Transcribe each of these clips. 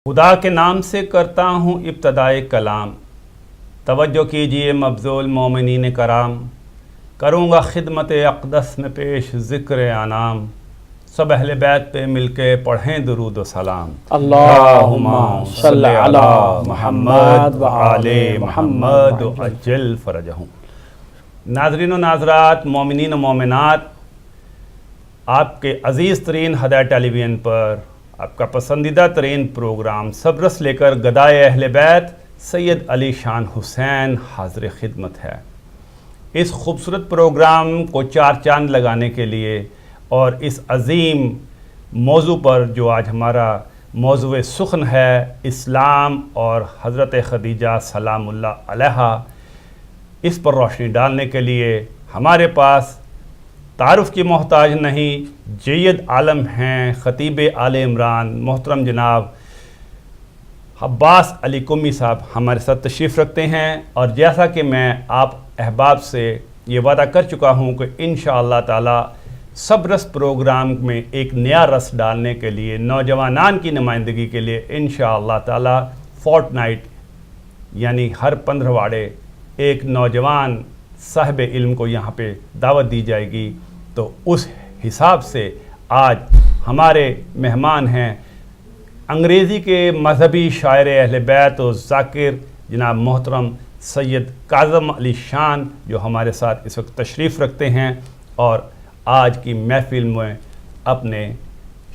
خدا کے نام سے کرتا ہوں ابتدائے کلام، توجہ کیجئے مبذول مومنین کرام، کروں گا خدمت اقدس میں پیش ذکر انام، سب اہل بیت پہ مل کے پڑھیں درود و سلام۔ اللہم صلی علی محمد و آل محمد عجل فرجہم۔ ناظرین و ناظرات، مومنین و مومنات، آپ کے عزیز ترین ہدایت ٹیلی ویژن پر آپ کا پسندیدہ ترین پروگرام صبرس لے کر گدائے اہل بیت سید علی شان حسین حاضر خدمت ہے۔ اس خوبصورت پروگرام کو چار چاند لگانے کے لیے اور اس عظیم موضوع پر جو آج ہمارا موضوع سخن ہے، اسلام اور حضرت خدیجہ سلام اللہ علیہا، اس پر روشنی ڈالنے کے لیے ہمارے پاس تعارف کی محتاج نہیں، جید عالم ہیں، خطیب آل عمران محترم جناب عباس علی قمی صاحب ہمارے ساتھ تشریف رکھتے ہیں۔ اور جیسا کہ میں آپ احباب سے یہ وعدہ کر چکا ہوں کہ انشاءاللہ تعالی صبرس پروگرام میں ایک نیا رس ڈالنے کے لیے، نوجوانان کی نمائندگی کے لیے انشاءاللہ تعالی فورٹ نائٹ یعنی ہر 15 واڑے ایک نوجوان صاحب علم کو یہاں پہ دعوت دی جائے گی۔ تو اس حساب سے آج ہمارے مہمان ہیں انگریزی کے مذہبی شاعر اہل بیت و ذاکر جناب محترم سید کاظم علی شان، جو ہمارے ساتھ اس وقت تشریف رکھتے ہیں اور آج کی محفل میں اپنے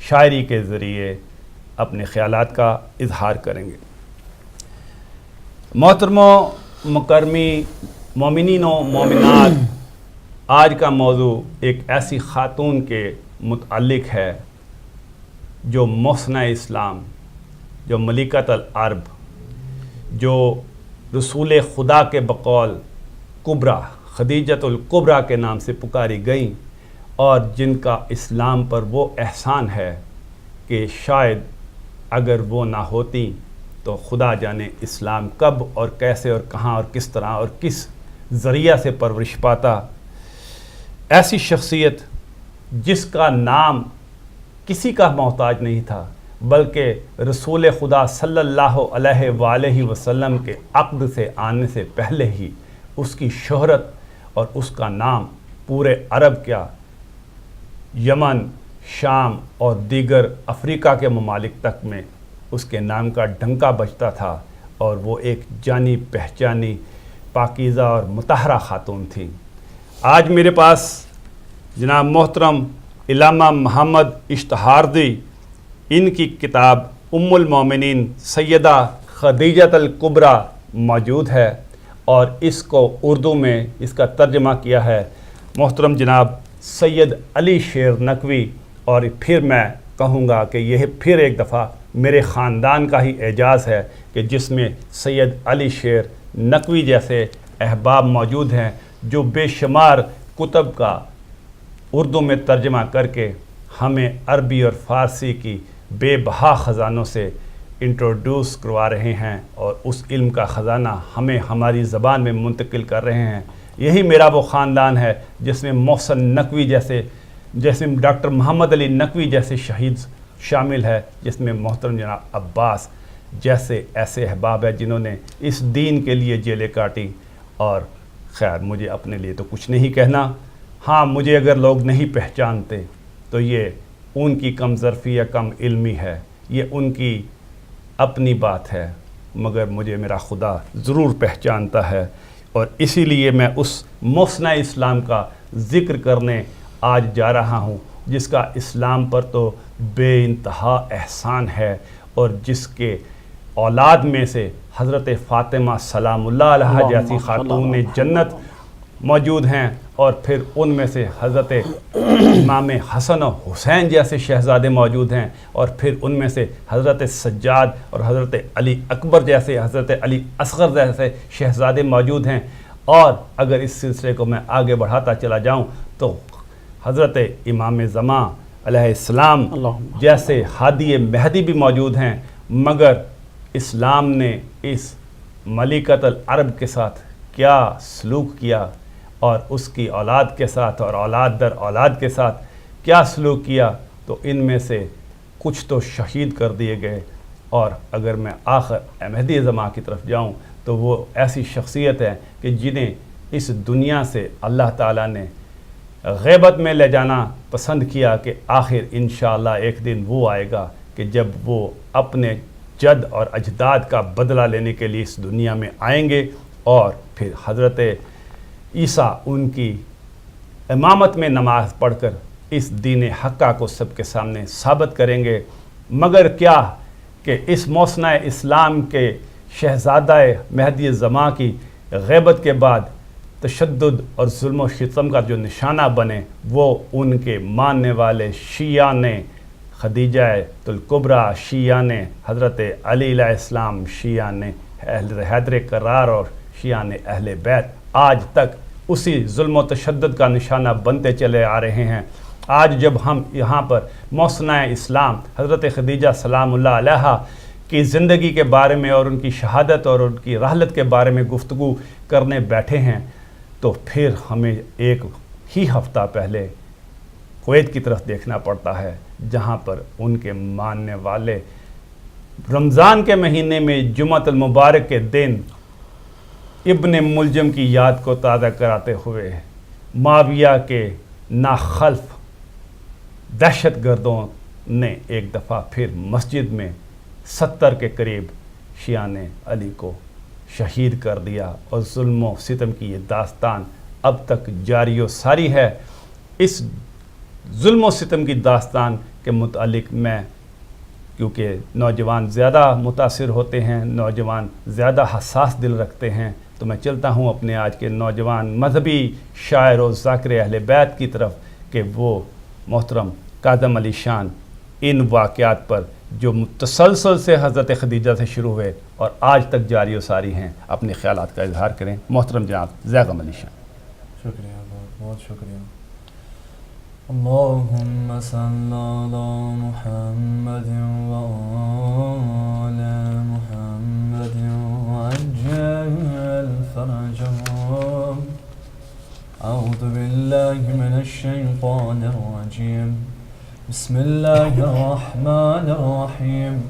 شاعری کے ذریعے اپنے خیالات کا اظہار کریں گے۔ محترمو مکرمی مومنین و مومنات، آج کا موضوع ایک ایسی خاتون کے متعلق ہے جو محسنہ اسلام، جو ملکۃ العرب، جو رسول خدا کے بقول کبریٰ خدیجۃ الکبریٰ کے نام سے پکاری گئیں، اور جن کا اسلام پر وہ احسان ہے کہ شاید اگر وہ نہ ہوتی تو خدا جانے اسلام کب اور کیسے اور کہاں اور کس طرح اور کس ذریعہ سے پرورش پاتا۔ ایسی شخصیت جس کا نام کسی کا محتاج نہیں تھا، بلکہ رسول خدا صلی اللہ علیہ وآلہ وسلم کے عقد سے آنے سے پہلے ہی اس کی شہرت اور اس کا نام پورے عرب کیا، یمن، شام اور دیگر افریقہ کے ممالک تک میں اس کے نام کا ڈنکا بجتا تھا، اور وہ ایک جانی پہچانی پاکیزہ اور مطہرہ خاتون تھی۔ آج میرے پاس جناب محترم علامہ محمد اشتہاردی، ان کی کتاب ام المومنین سیدہ خدیجۃ الکبریٰ موجود ہے، اور اس کو اردو میں اس کا ترجمہ کیا ہے محترم جناب سید علی شیر نقوی۔ اور پھر میں کہوں گا کہ یہ پھر ایک دفعہ میرے خاندان کا ہی اعجاز ہے کہ جس میں سید علی شیر نقوی جیسے احباب موجود ہیں جو بے شمار کتب کا اردو میں ترجمہ کر کے ہمیں عربی اور فارسی کی بے بہا خزانوں سے انٹروڈیوس کروا رہے ہیں، اور اس علم کا خزانہ ہمیں ہماری زبان میں منتقل کر رہے ہیں۔ یہی میرا وہ خاندان ہے جس میں محسن نقوی جیسے ڈاکٹر محمد علی نقوی جیسے شہید شامل ہے، جس میں محترم جناب عباس جیسے ایسے احباب ہیں جنہوں نے اس دین کے لیے جیلیں کاٹی۔ اور خیر، مجھے اپنے لیے تو کچھ نہیں کہنا، ہاں مجھے اگر لوگ نہیں پہچانتے تو یہ ان کی کم ظرفی یا کم علمی ہے، یہ ان کی اپنی بات ہے، مگر مجھے میرا خدا ضرور پہچانتا ہے۔ اور اسی لیے میں اس محسنہ اسلام کا ذکر کرنے آج جا رہا ہوں، جس کا اسلام پر تو بے انتہا احسان ہے، اور جس کے اولاد میں سے حضرت فاطمہ سلام اللہ علیہا جیسی خاتون جنت موجود ہیں، اور پھر ان میں سے حضرت امام حسن و حسین جیسے شہزادے موجود ہیں، اور پھر ان میں سے حضرت سجاد اور حضرت علی اکبر جیسے، حضرت علی اصغر جیسے شہزادے موجود ہیں۔ اور اگر اس سلسلے کو میں آگے بڑھاتا چلا جاؤں تو حضرت امام زمان علیہ السلام جیسے ہادی مہدی بھی موجود ہیں، مگر اسلام نے اس ملکۃ العرب کے ساتھ کیا سلوک کیا، اور اس کی اولاد کے ساتھ اور اولاد در اولاد کے ساتھ کیا سلوک کیا، تو ان میں سے کچھ تو شہید کر دیے گئے، اور اگر میں آخر مہدی زمان کی طرف جاؤں تو وہ ایسی شخصیت ہے کہ جنہیں اس دنیا سے اللہ تعالیٰ نے غیبت میں لے جانا پسند کیا کہ آخر انشاءاللہ ایک دن وہ آئے گا کہ جب وہ اپنے جد اور اجداد کا بدلہ لینے کے لیے اس دنیا میں آئیں گے اور پھر حضرت عیسیٰ ان کی امامت میں نماز پڑھ کر اس دین حقہ کو سب کے سامنے ثابت کریں گے۔ مگر کیا کہ اس موسنہ اسلام کے شہزادہ مہدی زمان کی غیبت کے بعد تشدد اور ظلم و ستم کا جو نشانہ بنے وہ ان کے ماننے والے شیعان خدیجہ الکبریٰ، شیعان حضرت علی علیہ السلام، شیعان حیدر کرار اور شیعان اہل بیت آج تک اسی ظلم و تشدد کا نشانہ بنتے چلے آ رہے ہیں۔ آج جب ہم یہاں پر موسنہ اسلام حضرت خدیجہ سلام اللہ علیہا کی زندگی کے بارے میں اور ان کی شہادت اور ان کی رحلت کے بارے میں گفتگو کرنے بیٹھے ہیں تو پھر ہمیں ایک ہی ہفتہ پہلے کویت کی طرف دیکھنا پڑتا ہے، جہاں پر ان کے ماننے والے رمضان کے مہینے میں جمعۃ المبارک کے دن ابن ملجم کی یاد کو تازہ کراتے ہوئے معاویہ کے ناخلف دہشت گردوں نے ایک دفعہ پھر مسجد میں 70 کے قریب شیعان علی کو شہید کر دیا، اور ظلم و ستم کی یہ داستان اب تک جاری و ساری ہے۔ اس ظلم و ستم کی داستان کے متعلق میں کیونکہ نوجوان زیادہ متاثر ہوتے ہیں، نوجوان زیادہ حساس دل رکھتے ہیں، تو میں چلتا ہوں اپنے آج کے نوجوان مذہبی شاعر و ذاکر اہل بیت کی طرف کہ وہ محترم کاظم علی شان ان واقعات پر جو متسلسل سے حضرت خدیجہ سے شروع ہوئے اور آج تک جاری و ساری ہیں اپنے خیالات کا اظہار کریں۔ محترم جناب زیغم علی شان۔ شکریہ، بہت بہت شکریہ۔ اللہم صلی علی محمد وآل محمد وعجل فرجهم۔ اعوذ باللہ من الشیطان الرجیم، بسم اللہ الرحمن الرحیم۔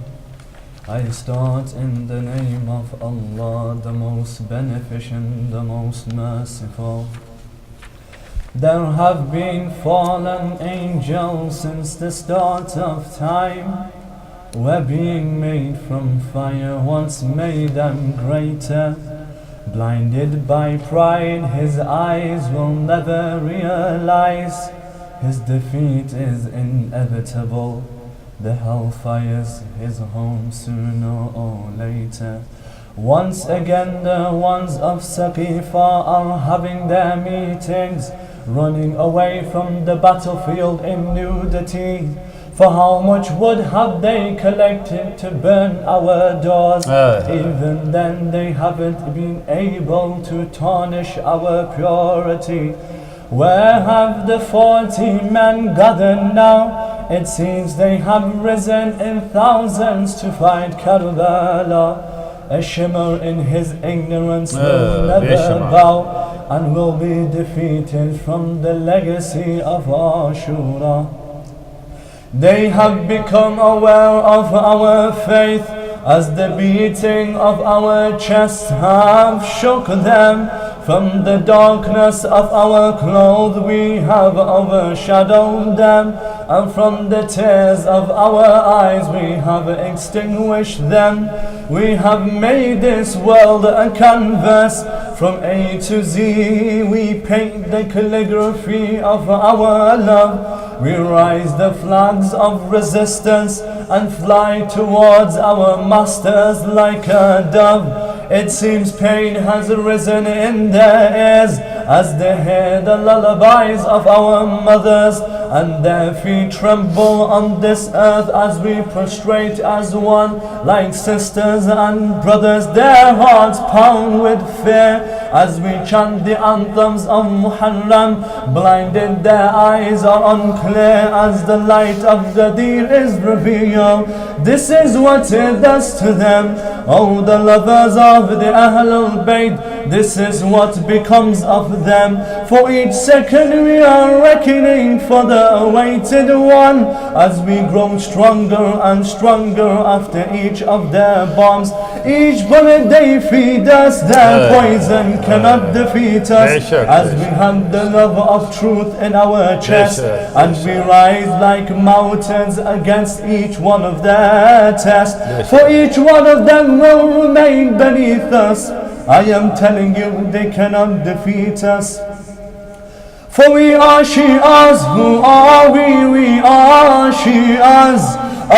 I start in the name of Allah, the most beneficent, the most merciful. There have been fallen angels since the start of time. Were being made from fire once made them greater. Blinded by pride, his eyes will never realize. His defeat is inevitable. The hellfire's his home sooner or later. Once again the ones of Saqifa are having their meetings, running away from the battlefield in nudity. For how much wood have they collected to burn our doors? Even then they haven't been able to tarnish our purity. Where have the 40 men gathered now? It seems they have risen in thousands to fight Karbala. A shimmer in his ignorance will never bow and will be defeated from the legacy of Ashura. They have become aware of our faith as the beating of our chests have shook them. From the darkness of our clothes we have overshadowed them, and from the tears of our eyes we have extinguished them. We have made this world a canvas. From A to Z we paint the calligraphy of our love. We rise the flags of resistance and fly towards our masters like a dove. It seems pain has risen in their ears as they hear the lullabies of our mothers, and their feet tremble on this earth as we prostrate as one, like sisters and brothers. Their hearts pound with fear as we chant the anthems of Muharram. Blinded their eyes are unclear as the light of the Deen is revealed. This is what it does to them. Oh, the lovers of the Ahlul Bayt, this is what becomes of them. For each second we are reckoning for the awaited one, as we grow stronger and stronger after each of their bombs. Each bullet they feed us, their poison cannot defeat us, as we have the love of truth in our chest, and we rise like mountains against each one of their tests. For each one of them will remain beneath us. I am telling you, they cannot defeat us. For we are Shi'as. Who are we? We are Shi'as,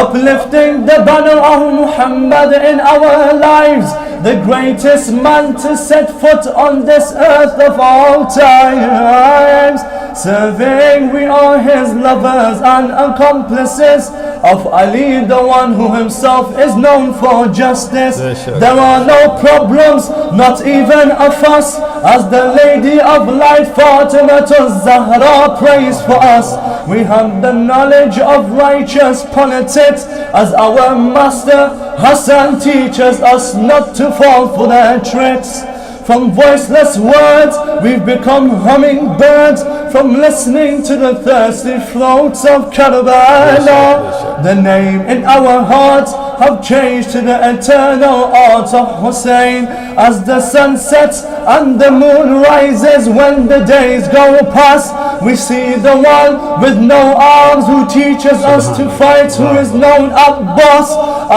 uplifting the banner of Muhammad in our lives, the greatest man to set foot on this earth of all times. Serving, we are his lovers and accomplices of Ali, the one who himself is known for justice. There are no problems, not even a fuss, as the Lady of Light Fatima Zahra prays for us. We have the knowledge of righteous politics, as our master Hassan teaches us not to fall for their tricks. From voiceless words we've become hummingbirds, from listening to the thirsty throats of Karbala. The name in our hearts have changed to the eternal art of Hussein. As the sun sets and the moon rises, when the days go past, we see the one with no arms who teaches us to fight, who is known Abbas.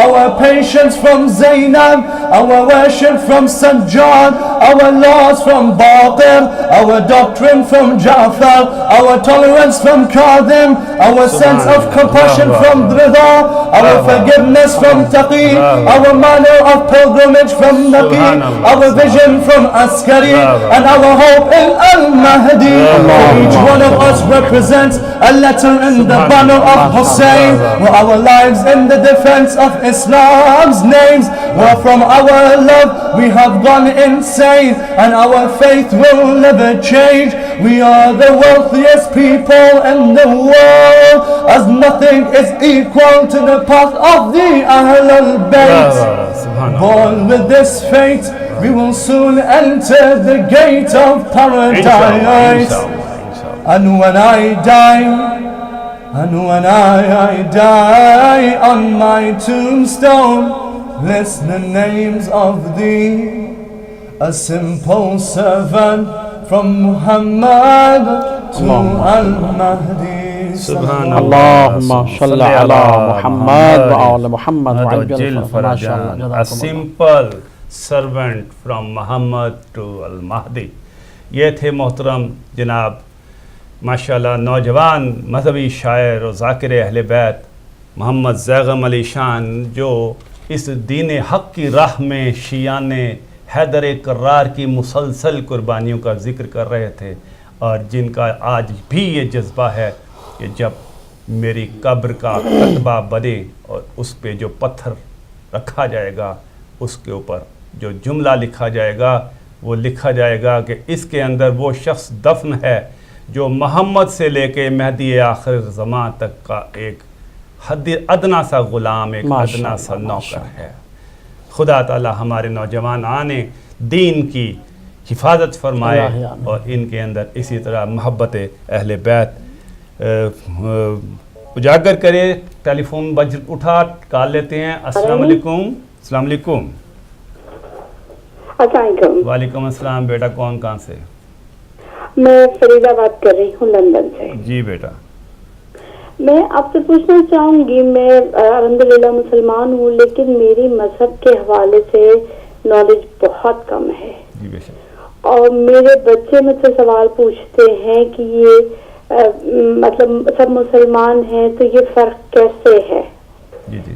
Our patience from Zainab, our worship from Sajjad, our laws from Baqir, our doctrine from Ja'far, our tolerance from Kadhim, our sense of compassion from Rida, our forgiveness from Taqi, our manner of pilgrimage from Naqi, our vision from Askari, and our hope in Al-Mahdi. Each one of us represents a letter in the banner of Hussein, where our lives in the defense of Islam's names, where from our love we have gone insane, and our faith will never change. We are the wealthiest people in the world, as nothing is equal to the path of the Ahlul Bayt. Born with this fate, we will soon enter the gate of paradise. And when I die, on my tombstone, list the names of thee, a simple servant from Muhammad to Al-Mahdi. Allahumma salli ala Muhammad wa ala Muhammad. A simple servant from Muhammad to Al-Mahdi. یہ تھے محترم جناب ماشاءاللہ نوجوان مذہبی شاعر و ذاکر اہل بیت محمد زیغم علی شان، جو اس دین حق کی راہ میں شیعان حیدر کرار کی مسلسل قربانیوں کا ذکر کر رہے تھے، اور جن کا آج بھی یہ جذبہ ہے کہ جب میری قبر کا کتبہ بنے اور اس پہ جو پتھر رکھا جائے گا، اس کے اوپر جو جملہ لکھا جائے گا، وہ لکھا جائے گا کہ اس کے اندر وہ شخص دفن ہے جو محمد سے لے کے مہدی آخر زمان تک کا ایک حد ادنا سا غلام، ایک ادنا سا نوکر ہے۔ خدا تعالی ہمارے نوجوان آنے دین کی حفاظت فرمائے اور ان کے اندر اسی طرح محبت اہل بیت اجاگر کرے۔ ٹیلی فون اٹھا کال لیتے ہیں۔ السلام علیکم۔ السلام علیکم۔ وعلیکم السلام بیٹا، کون کہاں سے؟ میں فریدہ بات کر رہی ہوں لندن سے۔ جی بیٹا، میں آپ سے پوچھنا چاہوں گی، میں الحمدللہ مسلمان ہوں، لیکن میری مذہب کے حوالے سے نالج بہت کم ہے۔ جی بے شک۔ اور میرے بچے مجھ سے سوال پوچھتے ہیں کہ یہ مطلب سب مسلمان ہیں تو یہ فرق کیسے ہے؟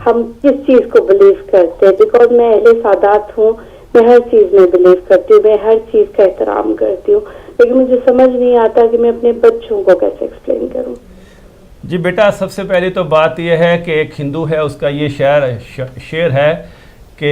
ہم کس چیز کو بلیو کرتے ہیں؟ بیکاز میں اہل سادات ہوں، میں ہر چیز میں بلیو کرتی ہوں، میں ہر چیز کا احترام کرتی ہوں، لیکن مجھے سمجھ نہیں آتا کہ میں اپنے بچوں کو کیسے ایکسپلین کروں۔ جی بیٹا، سب سے پہلی تو بات یہ ہے کہ ایک ہندو ہے، اس کا یہ شعر ہے کہ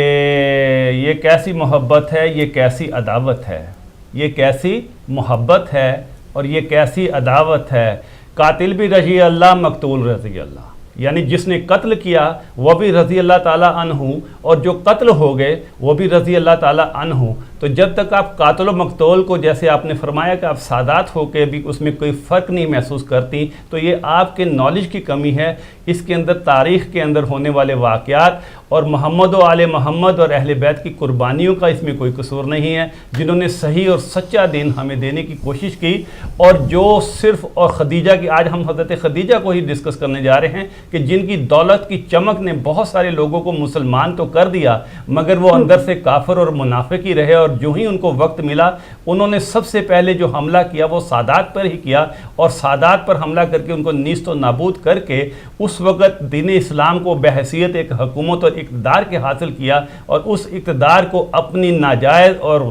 یہ کیسی محبت ہے، یہ کیسی عداوت ہے، یہ کیسی محبت ہے اور یہ کیسی عداوت ہے. قاتل بھی رضی اللہ, مقتول رضی اللہ, یعنی جس نے قتل کیا وہ بھی رضی اللہ تعالیٰ عنہ اور جو قتل ہو گئے وہ بھی رضی اللہ تعالیٰ عنہ. تو جب تک آپ قاتل و مقتول کو, جیسے آپ نے فرمایا کہ آپ سادات ہو کے بھی اس میں کوئی فرق نہیں محسوس کرتی, تو یہ آپ کے نالج کی کمی ہے. اس کے اندر تاریخ کے اندر ہونے والے واقعات اور محمد و آل محمد اور اہل بیت کی قربانیوں کا اس میں کوئی قصور نہیں ہے, جنہوں نے صحیح اور سچا دین ہمیں دینے کی کوشش کی. اور جو صرف اور خدیجہ کی, آج ہم حضرت خدیجہ کو ہی ڈسکس کرنے جا رہے ہیں کہ جن کی دولت کی چمک نے بہت سارے لوگوں کو مسلمان تو کر دیا مگر وہ اندر سے کافر اور منافق ہی رہے. اور جو ہی ان کو وقت ملا انہوں نے سب سے پہلے جو حملہ کیا وہ سادات پر ہی کیا, اور سادات پر حملہ کر کے ان کو نیست و نابود کر کے اس وقت دین اسلام کو بحیثیت ایک حکومت اور اقتدار کے حاصل کیا, اور اس اقتدار کو اپنی ناجائز اور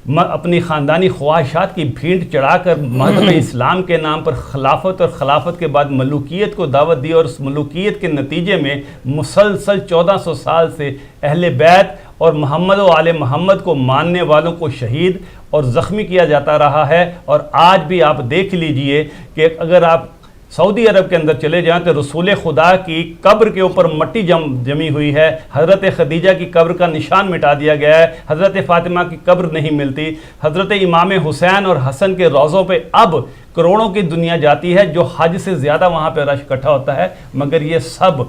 اپنی خاندانی خواہشات کی بھینٹ چڑھا کر مذہب اسلام کے نام پر خلافت اور خلافت کے بعد ملوکیت کو دعوت دی, اور اس ملوکیت کے نتیجے میں مسلسل 1400 سال سے اہل بیت اور محمد و آل محمد کو ماننے والوں کو شہید اور زخمی کیا جاتا رہا ہے. اور آج بھی آپ دیکھ لیجئے کہ اگر آپ سعودی عرب کے اندر چلے جائیں تو رسول خدا کی قبر کے اوپر مٹی جمی ہوئی ہے, حضرت خدیجہ کی قبر کا نشان مٹا دیا گیا ہے, حضرت فاطمہ کی قبر نہیں ملتی, حضرت امام حسین اور حسن کے روضوں پہ اب کروڑوں کی دنیا جاتی ہے, جو حج سے زیادہ وہاں پہ رش اکٹھا ہوتا ہے. مگر یہ سب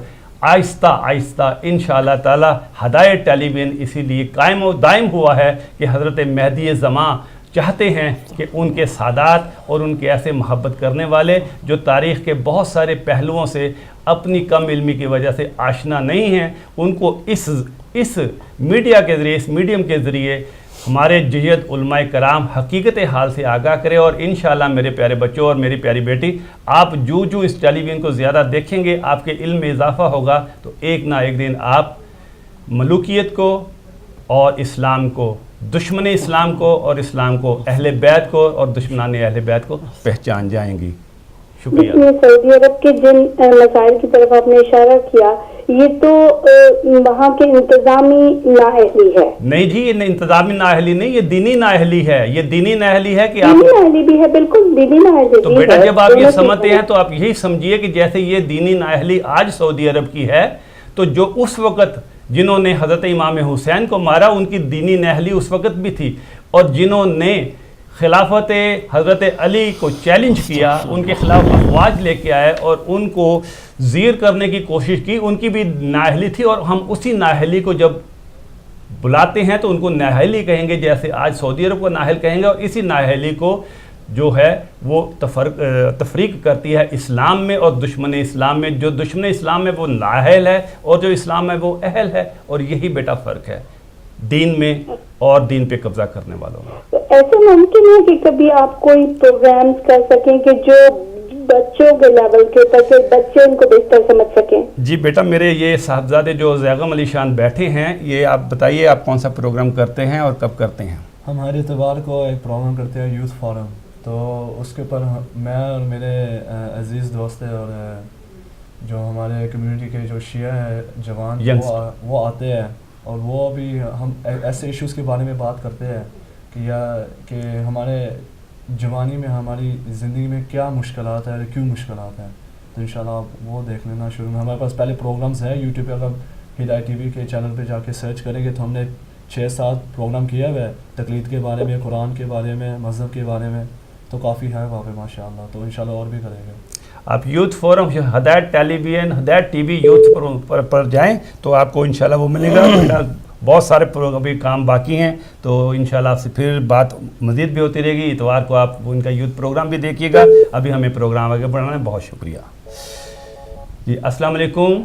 آہستہ آہستہ انشاءاللہ تعالی ہدایت ٹیلی ویژن اسی لیے قائم و دائم ہوا ہے کہ حضرت مہدی زماں چاہتے ہیں کہ ان کے سادات اور ان کے ایسے محبت کرنے والے جو تاریخ کے بہت سارے پہلوؤں سے اپنی کم علمی کی وجہ سے آشنا نہیں ہیں, ان کو اس میڈیا کے ذریعے, اس میڈیم کے ذریعے ہمارے جید علماء کرام حقیقت حال سے آگاہ کرے. اور انشاءاللہ میرے پیارے بچوں اور میری پیاری بیٹی, آپ جو اس ٹیلی ویژن کو زیادہ دیکھیں گے آپ کے علم میں اضافہ ہوگا, تو ایک نہ ایک دن آپ ملوکیت کو اور اسلام کو, دشمن اسلام کو اور اسلام کو, اہل بیت کو اور دشمنان اہل بیت کو پہچان جائیں گی. شکریہ. سعودی عرب کے جن مسائل کی طرف آپ نے اشارہ کیا, یہ تو وہاں کے انتظامی نااہلی ہے. نہیں جی, یہ انتظامی نااہلی نہیں, یہ دینی نااہلی ہے. یہ دینی نااہلی ہے کہ آپ دینی نااہلی بھی ہے, بالکل دینی نااہلی. تو بیٹا جب آپ یہ سمجھتے ہیں تو آپ یہی سمجھیے کہ جیسے یہ دینی نااہلی آج سعودی عرب کی ہے, تو جو اس وقت جنہوں نے حضرت امام حسین کو مارا ان کی دینی نااہلی اس وقت بھی تھی, اور جنہوں نے خلافت حضرت علی کو چیلنج کیا, ان کے خلاف افواج لے کے آئے اور ان کو زیر کرنے کی کوشش کی, ان کی بھی نااہلی تھی. اور ہم اسی نااہلی کو جب بلاتے ہیں تو ان کو نااہلی کہیں گے, جیسے آج سعودی عرب کو نااہل کہیں گے. اور اسی نااہلی کو جو ہے وہ تفریق کرتی ہے اسلام میں اور دشمن اسلام میں. جو دشمن اسلام میں وہ نااہل ہے اور جو اسلام میں وہ اہل ہے, اور یہی بیٹا فرق ہے دین میں اور دین پہ قبضہ کرنے والوں میں. ایسا ممکن ہے کہ کبھی آپ کوئی پروگرامز کر سکیں کہ جو بچوں کے لیول کے اوپر کہ بچے ان کو بہتر سمجھ سکیں؟ جی بیٹا, میرے یہ صاحبزادے جو زیغم علی شان بیٹھے ہیں, یہ آپ بتائیے آپ کون سا پروگرام کرتے ہیں اور کب کرتے ہیں؟ ہم ہر اتوار کو ایک پروگرام کرتے ہیں, یوتھ فورم. تو اس کے اوپر میں اور میرے عزیز دوست اور جو ہمارے کمیونٹی کے جو شیعہ ہے جوان وہ آتے ہیں, اور وہ بھی ہم ایسے ایشوز کے بارے میں بات کرتے ہیں کہ ہمارے جوانی میں ہماری زندگی میں کیا مشکلات ہیں اور کیوں مشکلات ہیں. تو انشاءاللہ آپ وہ دیکھ لینا شروع میں. ہمارے پاس پہلے پروگرامز ہیں یوٹیوب پہ, اگر ہدایت ٹی وی کے چینل پہ جا کے سرچ کریں گے تو ہم نے 6-7 پروگرام کیا ہوا ہے تقلید کے بارے میں, قرآن کے بارے میں, مذہب کے بارے میں. تو کافی ہے وہاں پہ ماشاءاللہ. تو انشاءاللہ اور بھی کریں گے. آپ یوتھ فورم ہدایت ٹیلی ویژن, ہدایت ٹی وی یوتھ پر جائیں تو آپ کو انشاءاللہ وہ ملے گا. بہت سارے ابھی کام باقی ہیں, تو انشاءاللہ آپ سے پھر بات مزید بھی ہوتی رہے گی. اتوار کو آپ ان کا یوتھ پروگرام بھی دیکھیے گا. ابھی ہمیں پروگرام آگے بڑھانا ہے. بہت شکریہ. جی السلام علیکم.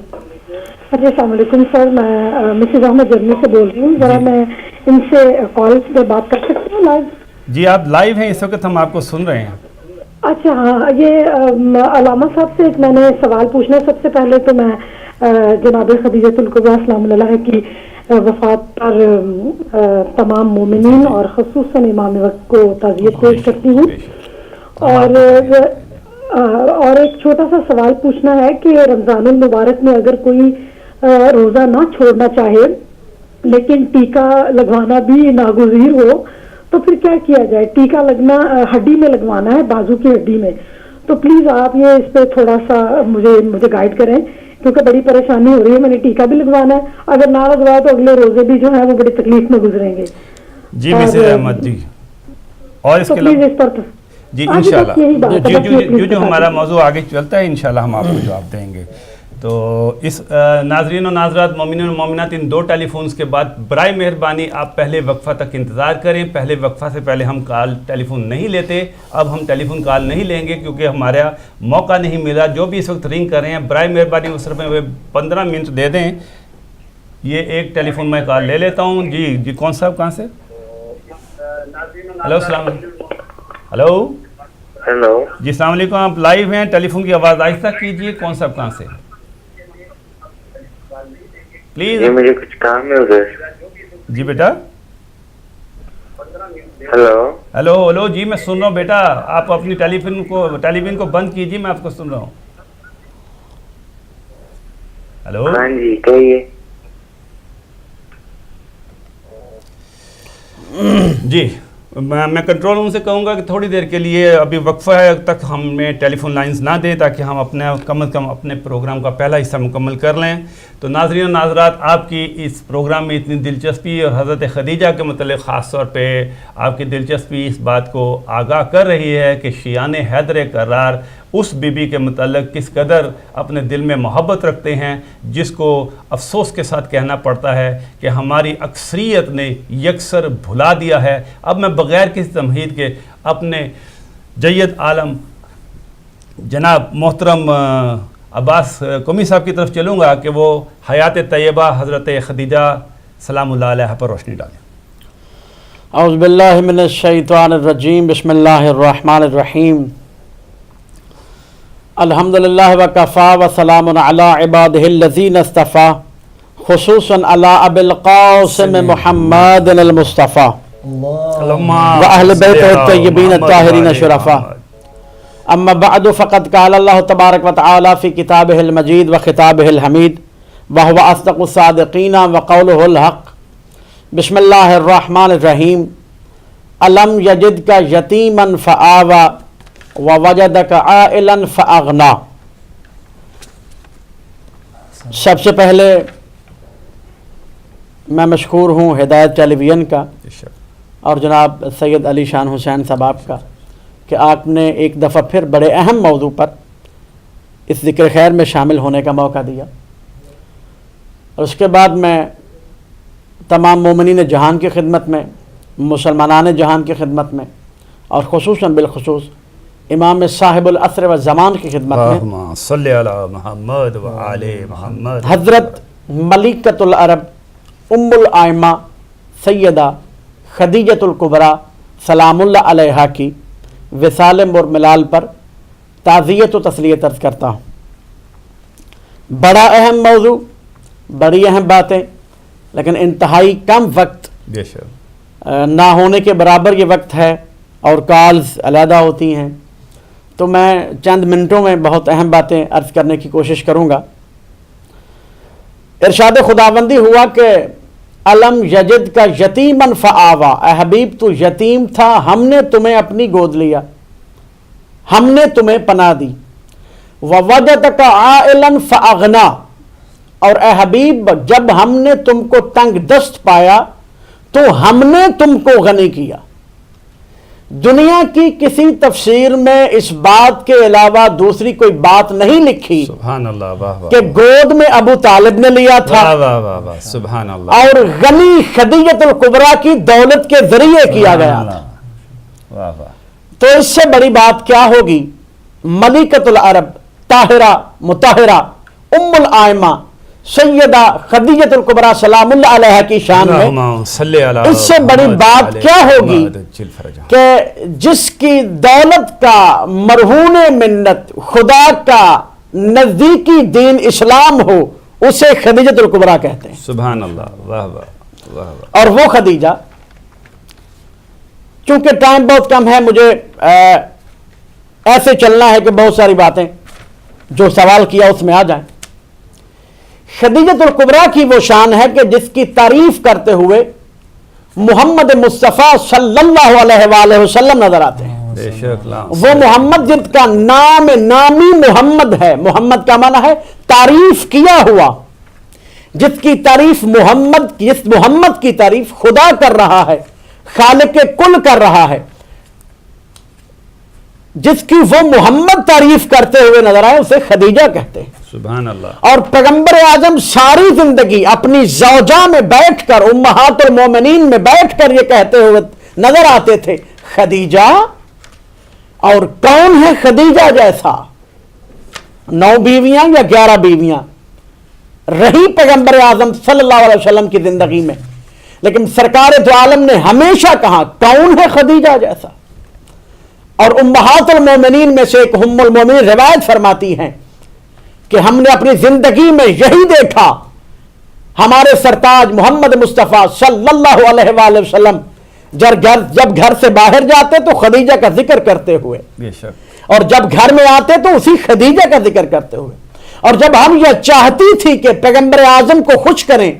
جی السلام علیکم سر, میں مسز احمد جرمنی سے بول رہی ہوں. ذرا میں ان سے کال پہ بات کر سکتی ہوں لائیو؟ جی آپ لائیو ہیں اس وقت, ہم آپ کو سن رہے ہیں. اچھا ہاں, یہ علامہ صاحب سے ایک میں نے سوال پوچھنا ہے. سب سے پہلے تو میں جناب خدیجۃ الکبریٰ سلام علیہ کی وفات پر تمام مومنین اور خصوصاً امام وقت کو تعزیت پیش کرتی ہوں. اور ایک چھوٹا سا سوال پوچھنا ہے کہ رمضان المبارک میں اگر کوئی روزہ نہ چھوڑنا چاہے لیکن ٹیکہ لگوانا بھی ناگزیر ہو, تو پھر کیا کیا جائے؟ ٹیکا لگنا ہڈی میں لگوانا ہے، بازو کی ہڈی میں، تو پلیز آپ یہ اس پہ تھوڑا سا مجھے گائیڈ کریں، کیونکہ بڑی پریشانی ہو رہی ہے، میں نے ٹیکا بھی لگوانا ہے، اگر نہ لگوایا تو اگلے روزے بھی جو ہے وہ بڑی تکلیف میں گزریں گے. جی مسز احمد جی، اور اس کے علاوہ جی انشاءاللہ جو ہمارا موضوع آگے چلتا ہے انشاءاللہ ہم آپ کو جواب دیں گے. تو اس ناظرین و ناظرات، مومنین و مومنات، ان 2 ٹیلی فونز کے بعد برائے مہربانی آپ پہلے وقفہ تک انتظار کریں. پہلے وقفہ سے پہلے ہم ٹیلی فون نہیں لیتے، اب ہم ٹیلی فون کال نہیں لیں گے کیونکہ ہمارا موقع نہیں ملا. جو بھی اس وقت رنگ کر رہے ہیں برائے مہربانی وہ صرف 15 منٹ دے دیں. یہ ایک ٹیلی فون میں کال لے لیتا ہوں. جی کون صاحب کہاں سے؟ ہلو السلام علیکم. ہلو جی السلام علیکم، آپ لائیو ہیں، ٹیلی فون کی آواز آہستہ کیجیے. کون صاحب کہاں سے؟ پلیز مجھے کچھ کام ہے ادھر. جی بیٹا. ہلو جی میں سن رہا ہوں بیٹا، آپ اپنی ٹیلی ویژن کو بند کیجیے، میں آپ کو سن رہا ہوں. ہلو ہاں جی کہیے. جی میں کنٹرول روم سے کہوں گا کہ تھوڑی دیر کے لیے ابھی وقفہ تک ہمیں ٹیلی فون لائنز نہ دیں تاکہ ہم کم از کم اپنے پروگرام کا پہلا حصہ مکمل کر لیں. تو ناظرین و ناظرات، آپ کی اس پروگرام میں اتنی دلچسپی اور حضرت خدیجہ کے متعلق خاص طور پہ آپ کی دلچسپی اس بات کو آگاہ کر رہی ہے کہ شیعان حیدر کرار اس بی بی کے متعلق کس قدر اپنے دل میں محبت رکھتے ہیں، جس کو افسوس کے ساتھ کہنا پڑتا ہے کہ ہماری اکثریت نے یکسر بھلا دیا ہے. اب میں بغیر کسی تمہید کے اپنے جید عالم جناب محترم عباس قمی صاحب کی طرف چلوں گا کہ وہ حیات طیبہ حضرت خدیجہ سلام اللہ علیہ پر روشنی ڈالیں. اعوذ باللہ من الشیطان الرجیم، بسم اللہ الرحمن الرحیم. الحمدللہ وکفا وسلام علی عبادہ الذین اصطفا، خصوصا علی ابی القاسم محمد المصطفی واہل بیتہ الطیبین الطاہرین الشرفاء. اما بعد فقد قال اللہ تبارک وتعالی فی کتابہ المجید وخطابہ الحمید وہو اصدق الصادقین وقولہ الحق. بسم اللہ الرحمن الرحیم. الم یجدک یتیما فآوی ووجدک عائلا فاغنا. سب سے پہلے میں مشکور ہوں ہدایت ٹیلی ویژن کا اور جناب سید علی شان حسین صاحب کا کہ آپ نے ایک دفعہ پھر بڑے اہم موضوع پر اس ذکر خیر میں شامل ہونے کا موقع دیا. اور اس کے بعد میں تمام مومنین جہان کی خدمت میں، مسلمانان جہان کی خدمت میں، اور خصوصاً بالخصوص امام صاحب العصر و زمان کی خدمت میں صلی علی محمد و آل محمد حضرت ملکۃ العرب ام الائمہ سیدہ خدیجۃ الکبریٰ سلام اللہ علیہا کی وصال مرملال پر تعزیت و تسلیت عرض کرتا ہوں. بڑا اہم موضوع، بڑی اہم باتیں، لیکن انتہائی کم وقت، نہ ہونے کے برابر یہ وقت ہے اور کالز علیحدہ ہوتی ہیں، تو میں چند منٹوں میں بہت اہم باتیں عرض کرنے کی کوشش کروں گا. ارشاد خداوندی ہوا کہ الم یجد کا یتیمن فآوا، اے حبیب تو یتیم تھا، ہم نے تمہیں اپنی گود لیا، ہم نے تمہیں پناہ دی. ووجدک عائلا فاغنا، اور اے حبیب جب ہم نے تم کو تنگ دست پایا تو ہم نے تم کو غنی کیا. دنیا کی کسی تفسیر میں اس بات کے علاوہ دوسری کوئی بات نہیں لکھی سبحان اللہ واہ واہ کہ گود میں ابو طالب نے لیا تھا سبحان اللہ، اور غنی خدیجۃ الکبریٰ کی دولت کے ذریعے کیا گیا تھا. واہ واہ. تو اس سے بڑی بات کیا ہوگی؟ ملکۃ العرب طاہرہ مطہرہ ام الائمہ سیدہ خدیجۃ الکبریٰ سلام اللہ علیہ کی شان میں اس سے بڑی بات کیا ہوگی کہ جس کی دولت کا مرہون منت خدا کا نزدیکی دین اسلام ہو اسے خدیجۃ الکبریٰ کہتے ہیں. سبحان اللہ واہ واہ واہ واہ. اور وہ خدیجہ، چونکہ ٹائم بہت کم ہے، مجھے ایسے چلنا ہے کہ بہت ساری باتیں جو سوال کیا اس میں آ جائیں. خدیجۃ الکبریٰ کی وہ شان ہے کہ جس کی تعریف کرتے ہوئے محمد مصطفیٰ صلی اللہ علیہ وآلہ وسلم نظر آتے ہیں۔ بے شک وہ محمد جن کا نام نامی محمد ہے، محمد کا معنی ہے تعریف کیا ہوا، جس کی تعریف جس محمد کی تعریف خدا کر رہا ہے، خالق کل کر رہا ہے، جس کی وہ محمد تعریف کرتے ہوئے نظر آئے اسے خدیجہ کہتے ہیں۔ سبحان اللہ۔ اور پیغمبر اعظم ساری زندگی اپنی زوجہ میں بیٹھ کر، امہات المومنین میں بیٹھ کر یہ کہتے ہوئے نظر آتے تھے خدیجہ، اور کون ہے خدیجہ جیسا؟ 9 بیویاں یا 11 بیویاں رہی پیغمبر اعظم صلی اللہ علیہ وسلم کی زندگی میں، لیکن سرکار دو عالم نے ہمیشہ کہا کون ہے خدیجہ جیسا؟ اور امہات المومنین میں سے ایک ام المومنین روایت فرماتی ہیں کہ ہم نے اپنی زندگی میں یہی دیکھا، ہمارے سرتاج محمد مصطفیٰ صلی اللہ علیہ وآلہ وسلم جب گھر سے باہر جاتے تو خدیجہ کا ذکر کرتے ہوئے، بے شک، اور جب گھر میں آتے تو اسی خدیجہ کا ذکر کرتے ہوئے، اور جب ہم یہ چاہتی تھی کہ پیغمبر اعظم کو خوش کریں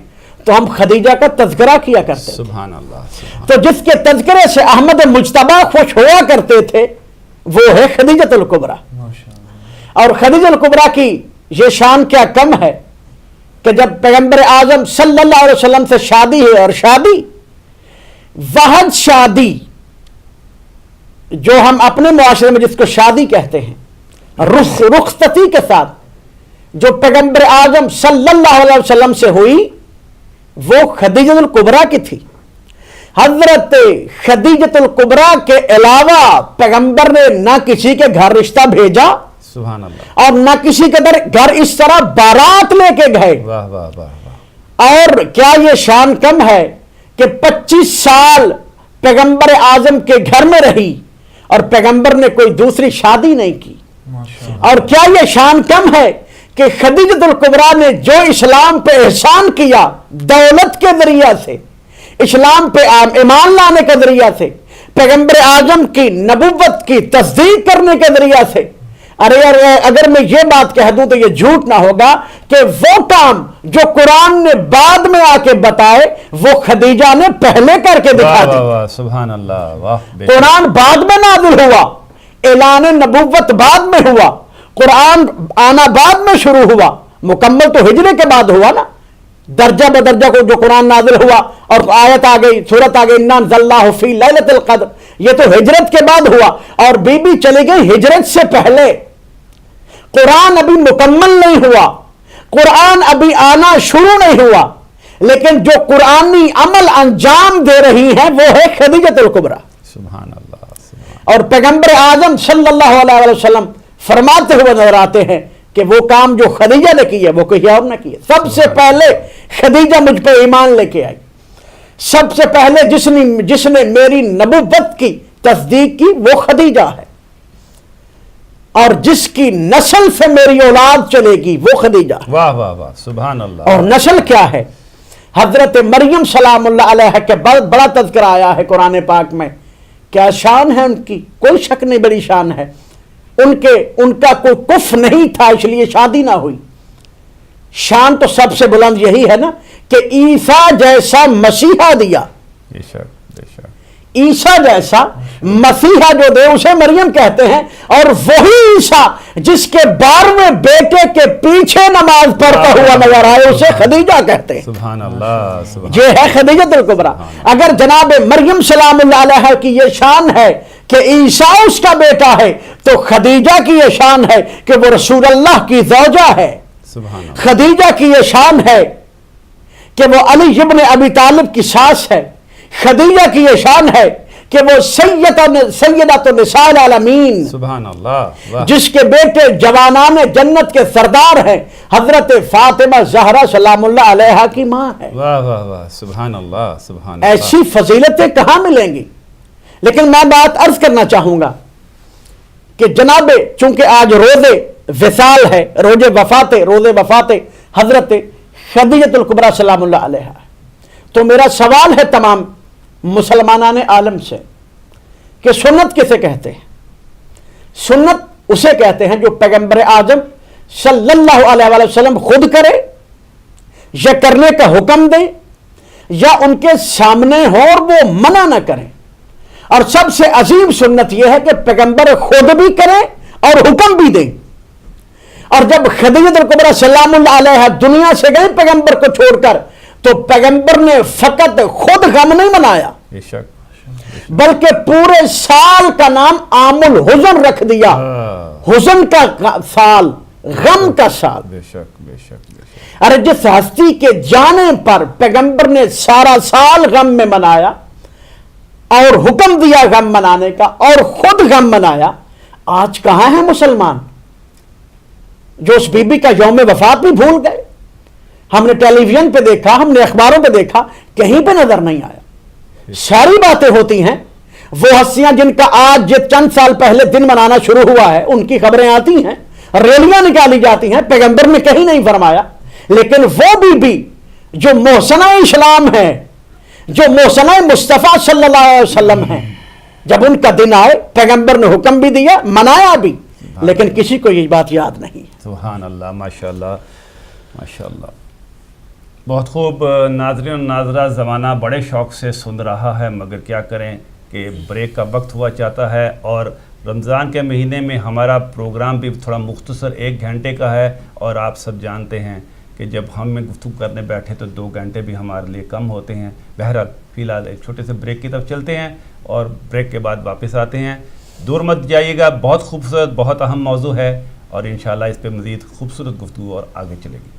تو ہم خدیجہ کا تذکرہ کیا کرتے تھے۔ سبحان اللہ، سبحان تو جس کے تذکرے سے احمد مجتبی خوش ہوا کرتے تھے وہ ہے خدیجۃ الکبریٰ۔ اور خدیجہ الکبریٰ کی یہ شان کیا کم ہے کہ جب پیغمبر اعظم صلی اللہ علیہ وسلم سے شادی ہے، اور شادی واحد شادی جو ہم اپنے معاشرے میں جس کو شادی کہتے ہیں، رخصتی کے ساتھ جو پیغمبر اعظم صلی اللہ علیہ وسلم سے ہوئی وہ خدیجۃ الکبریٰ کی تھی۔ حضرت خدیجۃ الکبریٰ کے علاوہ پیغمبر نے نہ کسی کے گھر رشتہ بھیجا، سبحان اللہ، اور نہ کسی کے گھر اس طرح بارات لے کے گئے۔ واہ واہ واہ واہ۔ اور کیا یہ شان کم ہے کہ 25 سال پیغمبر اعظم کے گھر میں رہی اور پیغمبر نے کوئی دوسری شادی نہیں کی؟ اور کیا یہ شان کم ہے کہ خدیجۃ الکبریٰ نے جو اسلام پہ احسان کیا دولت کے ذریعہ سے، اسلام پہ ایمان لانے کے ذریعہ سے، پیغمبر اعظم کی نبوت کی تصدیق کرنے کے ذریعہ سے، اگر میں یہ بات کہہ دوں تو یہ جھوٹ نہ ہوگا کہ وہ کام جو قرآن نے بعد میں آ کے بتائے وہ خدیجہ نے پہلے کر کے دکھا دی۔ سبحان اللہ، واہ۔ قرآن بعد میں نازل ہوا، اعلان نبوت بعد میں ہوا، قرآن آنا بعد میں شروع ہوا، مکمل تو ہجرے کے بعد ہوا نا، درجہ بدرجہ کو جو قرآن نازل ہوا اور آیت آ گئی، سورت آ گئی انا انزلناہ فی لیلۃ القدر، یہ تو ہجرت کے بعد ہوا، اور بی بی چلی گئی ہجرت سے پہلے۔ قرآن ابھی مکمل نہیں ہوا، قرآن ابھی آنا شروع نہیں ہوا، لیکن جو قرآنی عمل انجام دے رہی ہیں وہ ہے خدیجۃ الکبریٰ۔ سبحان اللہ، سبحان اور پیغمبر اعظم صلی اللہ علیہ وسلم فرماتے ہوئے نظر آتے ہیں کہ وہ کام جو خدیجہ نے کیا وہ کوئی اور نہ کیا۔ سب سے پہلے خدیجہ مجھ پہ ایمان لے کے آئی، سب سے پہلے جس نے میری نبوت کی تصدیق کی وہ خدیجہ ہے، اور جس کی نسل سے میری اولاد چلے گی وہ خدیجہ ہے۔ واہ واہ واہ، سبحان اللہ۔ اور نسل کیا ہے؟ حضرت مریم سلام اللہ علیہ کے بڑا تذکرہ آیا ہے قرآن پاک میں، کیا شان ہے ان کی، کوئی شک نہیں بڑی شان ہے۔ ان کا کوئی کفر نہیں تھا اس لیے شادی نہ ہوئی۔ شان تو سب سے بلند یہی ہے نا کہ عیسیٰ جیسا مسیحا دیا، بے شک بے شک، عیسیٰ جیسا مسیحا جو دے اسے مریم کہتے ہیں، اور وہی عیسیٰ جس کے 12ویں بیٹے کے پیچھے نماز پڑھتا ہوا نظر آئے اسے خدیجہ کہتے ہیں۔ سبحان اللہ، سبحان یہ ہے خدیجۃ الکبریٰ۔ اگر جناب مریم سلام اللہ علیہ کی یہ شان ہے کہ عیسیٰ اس کا بیٹا ہے، تو خدیجہ کی یہ شان ہے کہ وہ رسول اللہ کی زوجہ ہے۔ سبحان اللہ، خدیجہ کی یہ شان ہے کہ وہ علی ابن ابی طالب کی ساس ہے۔ خدیجہ کی یہ شان ہے کہ وہ سیدۃ النساء العالمین، سبحان اللہ، واہ، جس کے بیٹے جوانان جنت کے سردار ہیں، حضرت فاطمہ زہرا سلام اللہ علیہ کی ماں ہے۔ واہ واہ واہ، سبحان اللہ، سبحان اللہ۔ ایسی فضیلتیں کہاں ملیں گی؟ لیکن میں بات عرض کرنا چاہوں گا کہ جناب چونکہ آج روز وصال ہے، روز وفات حضرت خدیجۃ الکبریٰ سلام اللہ علیہ، تو میرا سوال ہے تمام مسلمانان عالم سے کہ سنت کسے کہتے ہیں؟ سنت اسے کہتے ہیں جو پیغمبر اعظم صلی اللہ علیہ وسلم خود کرے یا کرنے کا حکم دے یا ان کے سامنے ہو اور وہ منع نہ کریں. اور سب سے عظیم سنت یہ ہے کہ پیغمبر خود بھی کریں اور حکم بھی دیں. اور جب خدیجہ الکبریٰ سلام اللہ علیہ دنیا سے گئی پیغمبر کو چھوڑ کر, تو پیغمبر نے فقط خود غم نہیں منایا, بے شک, بلکہ پورے سال کا نام عام الحزن رکھ دیا. حزن کا سال, غم کا سال. بے شک, بے شک, بے شک. ارے جس ہستی کے جانے پر پیغمبر نے سارا سال غم میں منایا اور حکم دیا غم منانے کا اور خود غم منایا, آج کہاں ہیں مسلمان جو اس بی بی کا یوم وفات بھی بھول گئے؟ ہم نے ٹیلی ویژن پہ دیکھا, ہم نے اخباروں پہ دیکھا, کہیں پہ نظر نہیں آیا. ساری باتیں ہوتی ہیں. وہ ہستیاں جن کا آج چند سال پہلے دن منانا شروع ہوا ہے, ان کی خبریں آتی ہیں, ریلیاں نکالی جاتی ہیں, پیغمبر نے کہیں نہیں فرمایا. لیکن وہ بی بی جو محسنہ اسلام ہے, جو محسنہ مصطفیٰ صلی اللہ علیہ وسلم ہے, جب ان کا دن آئے پیغمبر نے حکم بھی دیا, منایا بھی, لیکن کسی کو یہ بات یاد نہیں. سبحان اللہ, ماشاءاللہ, ماشاءاللہ. بہت خوب. ناظرین و ناظرہ, زمانہ بڑے شوق سے سن رہا ہے, مگر کیا کریں کہ بریک کا وقت ہوا چاہتا ہے, اور رمضان کے مہینے میں ہمارا پروگرام بھی تھوڑا مختصر 1 گھنٹے کا ہے, اور آپ سب جانتے ہیں کہ جب ہم گفتگو کرنے بیٹھے تو 2 گھنٹے بھی ہمارے لیے کم ہوتے ہیں. بہرحال فی الحال ایک چھوٹے سے بریک کی طرف چلتے ہیں, اور بریک کے بعد واپس آتے ہیں. دور مت جائیے گا, بہت خوبصورت, بہت اہم موضوع ہے, اور انشاءاللہ اس پہ مزید خوبصورت گفتگو اور آگے چلے گی.